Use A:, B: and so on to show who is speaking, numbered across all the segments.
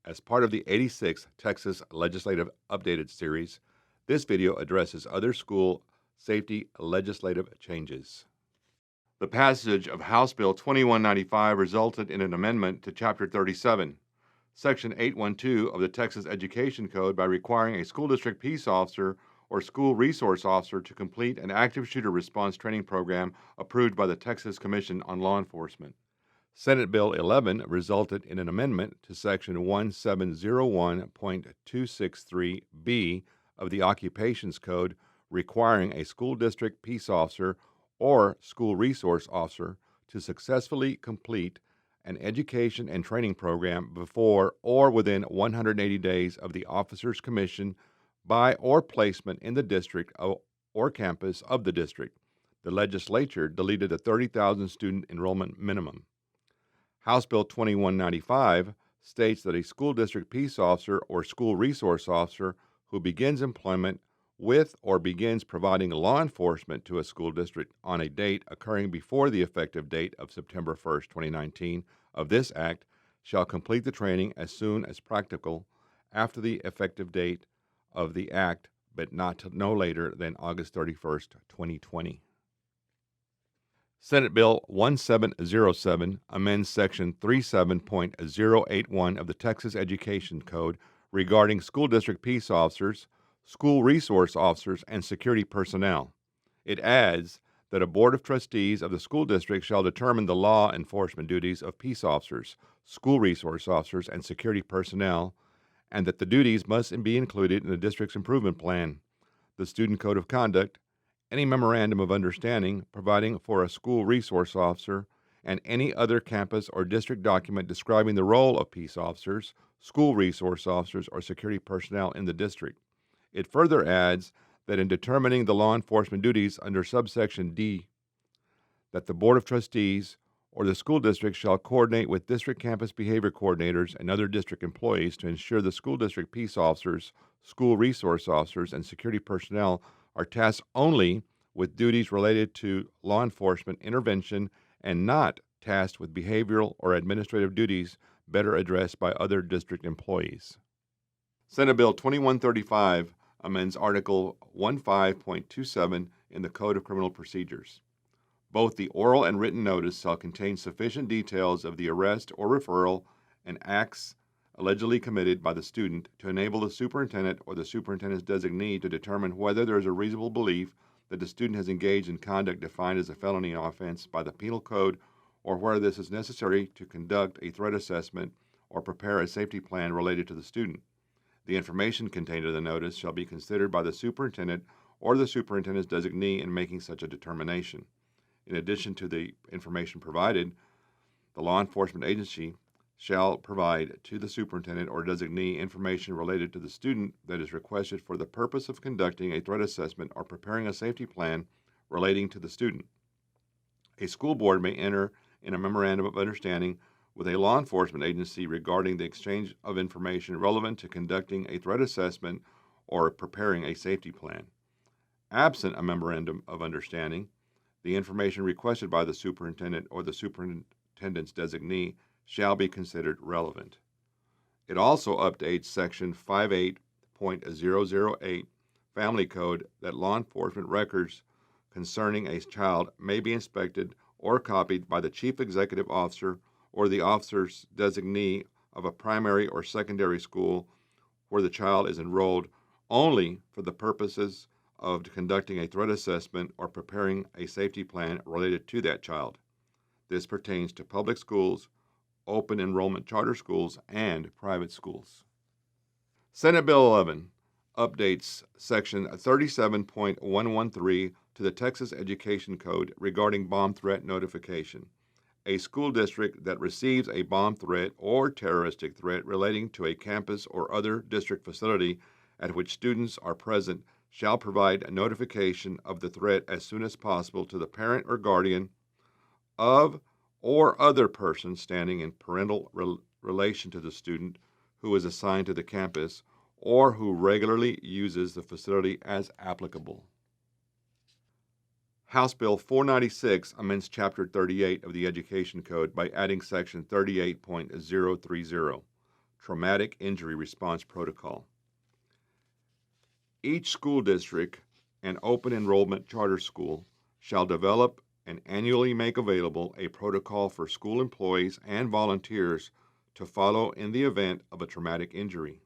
A: As part of the 86th Texas Legislative Updated Series, this video addresses other school safety legislative changes. The passage of House Bill 2195 resulted in an amendment to Chapter 37, Section 812 of the Texas Education Code by requiring a school district peace officer or school resource officer to complete an active shooter response training program approved by the Texas Commission on Law Enforcement. Senate Bill 11 resulted in an amendment to Section 1701.263B of the Occupations Code requiring a school district peace officer or school resource officer to successfully complete an education and training program before or within 180 days of the officer's commission by or placement in the district or campus of the district. The legislature deleted the 30,000 student enrollment minimum. House Bill 2195 states that a school district peace officer or school resource officer who begins employment with or begins providing law enforcement to a school district on a date occurring before the effective date of September 1, 2019 of this Act shall complete the training as soon as practical after the effective date of the Act, but no later than August 31, 2020. Senate Bill 1707 amends Section 37.081 of the Texas Education Code regarding school district peace officers, school resource officers, and security personnel. It adds that a board of trustees of the school district shall determine the law enforcement duties of peace officers, school resource officers, and security personnel, and that the duties must be included in the district's improvement plan, the student code of conduct, any memorandum of understanding providing for a school resource officer, and any other campus or district document describing the role of peace officers, school resource officers, or security personnel in the district. It further adds that in determining the law enforcement duties under subsection D, that the Board of Trustees or the school district shall coordinate with district campus behavior coordinators and other district employees to ensure the school district peace officers, school resource officers, and security personnel are tasked only with duties related to law enforcement intervention and not tasked with behavioral or administrative duties better addressed by other district employees. Senate Bill 2135 amends Article 15.27 in the Code of Criminal Procedures. Both the oral and written notice shall contain sufficient details of the arrest or referral and acts allegedly committed by the student to enable the superintendent or the superintendent's designee to determine whether there is a reasonable belief that the student has engaged in conduct defined as a felony offense by the penal code or whether this is necessary to conduct a threat assessment or prepare a safety plan related to the student. The information contained in the notice shall be considered by the superintendent or the superintendent's designee in making such a determination. In addition to the information provided, the law enforcement agency shall provide to the superintendent or designee information related to the student that is requested for the purpose of conducting a threat assessment or preparing a safety plan relating to the student. A school board may enter in a memorandum of understanding with a law enforcement agency regarding the exchange of information relevant to conducting a threat assessment or preparing a safety plan. Absent a memorandum of understanding, the information requested by the superintendent or the superintendent's designee shall be considered relevant. It also updates Section 58.008 Family Code that law enforcement records concerning a child may be inspected or copied by the chief executive officer or the officer's designee of a primary or secondary school where the child is enrolled only for the purposes of conducting a threat assessment or preparing a safety plan related to that child. This pertains to public schools, open enrollment charter schools, and private schools. Senate Bill 11 updates Section 37.113 to the Texas Education Code regarding bomb threat notification. A school district that receives a bomb threat or terroristic threat relating to a campus or other district facility at which students are present shall provide a notification of the threat as soon as possible to the parent or guardian of or other person standing in parental relation to the student who is assigned to the campus or who regularly uses the facility as applicable. House Bill 496 amends Chapter 38 of the Education Code by adding Section 38.030, traumatic injury response protocol. Each school district and open enrollment charter school shall develop and annually make available a protocol for school employees and volunteers to follow in the event of a traumatic injury.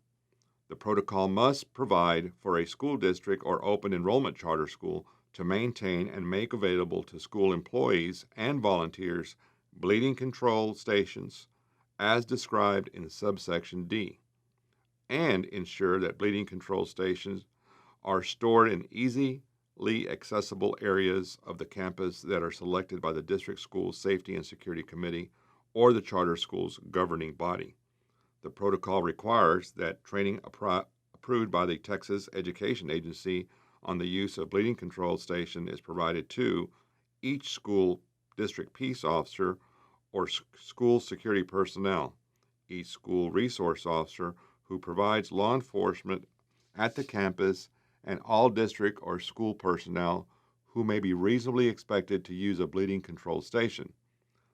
A: The protocol must provide for a school district or open enrollment charter school to maintain and make available to school employees and volunteers bleeding control stations as described in subsection D, and ensure that bleeding control stations are stored in easily accessible areas of the campus that are selected by the district school safety and security committee or the charter school's governing body. The protocol requires that training approved by the Texas Education Agency on the use of bleeding control station is provided to each school district peace officer or school security personnel, each school resource officer who provides law enforcement at the campus, and all district or school personnel who may be reasonably expected to use a bleeding control station.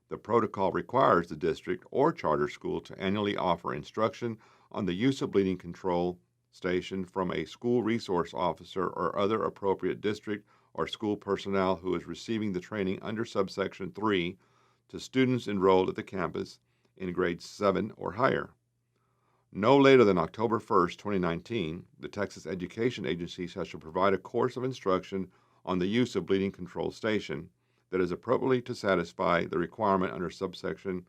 A: The protocol requires the district or charter school to annually offer instruction on the use of bleeding control station from a school resource officer or other appropriate district or school personnel who is receiving the training under subsection 3 to students enrolled at the campus in grades 7 or higher. No later than October 1, 2019, the Texas Education Agency shall provide a course of instruction on the use of bleeding control station that is appropriately to satisfy the requirement under subsection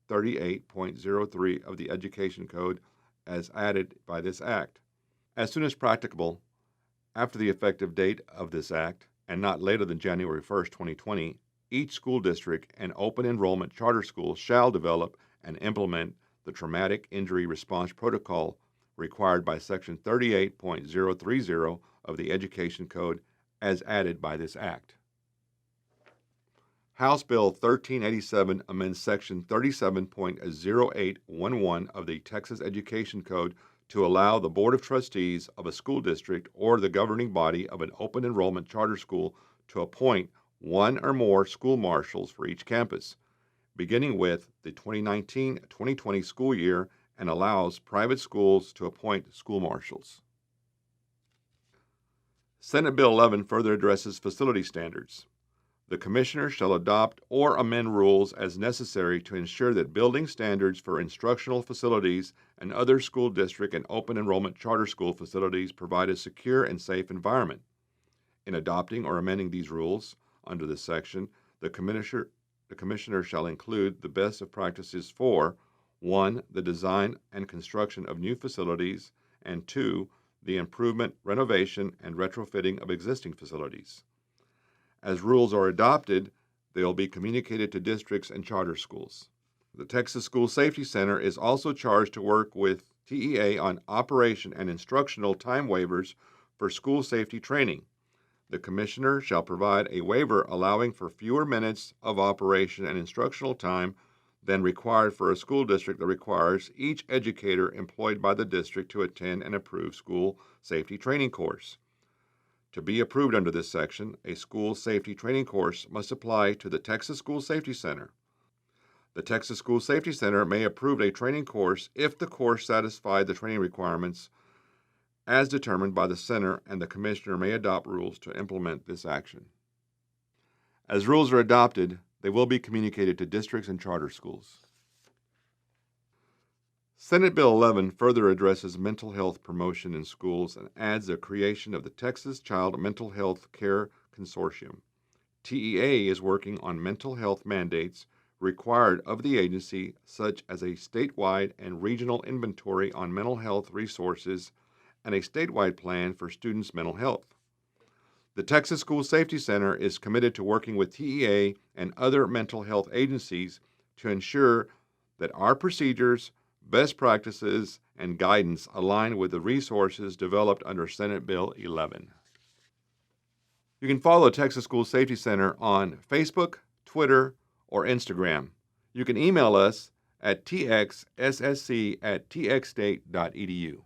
A: 38.03 of the Education Code as added by this Act. As soon as practicable, after the effective date of this Act, and not later than January 1, 2020, each school district and open enrollment charter school shall develop and implement the traumatic injury response protocol required by section 38.030 of the Education Code as added by this Act. House Bill 1387 amends section 37.0811 of the Texas Education Code to allow the Board of Trustees of a school district or the governing body of an open enrollment charter school to appoint one or more school marshals for each campus, beginning with the 2019-2020 school year, and allows private schools to appoint school marshals. Senate Bill 11 further addresses facility standards. The Commissioner shall adopt or amend rules as necessary to ensure that building standards for instructional facilities and other school district and open enrollment charter school facilities provide a secure and safe environment. In adopting or amending these rules under this section, the Commissioner shall include the best of practices for 1. The design and construction of new facilities, and 2. The improvement, renovation, and retrofitting of existing facilities. As rules are adopted, they will be communicated to districts and charter schools. The Texas School Safety Center is also charged to work with TEA on operation and instructional time waivers for school safety training. The Commissioner shall provide a waiver allowing for fewer minutes of operation and instructional time than required for a school district that requires each educator employed by the district to attend an approved school safety training course. To be approved under this section, a school safety training course must apply to the Texas School Safety Center. The Texas School Safety Center may approve a training course if the course satisfies the training requirements as determined by the Center, and the Commissioner may adopt rules to implement this action. As rules are adopted, they will be communicated to districts and charter schools. Senate Bill 11 further addresses mental health promotion in schools and adds the creation of the Texas Child Mental Health Care Consortium. TEA is working on mental health mandates required of the agency, such as a statewide and regional inventory on mental health resources and a statewide plan for students' mental health. The Texas School Safety Center is committed to working with TEA and other mental health agencies to ensure that our procedures, best practices, and guidance align with the resources developed under Senate Bill 11. You can follow the Texas School Safety Center on Facebook, Twitter, or Instagram. You can email us at txssc@txstate.edu.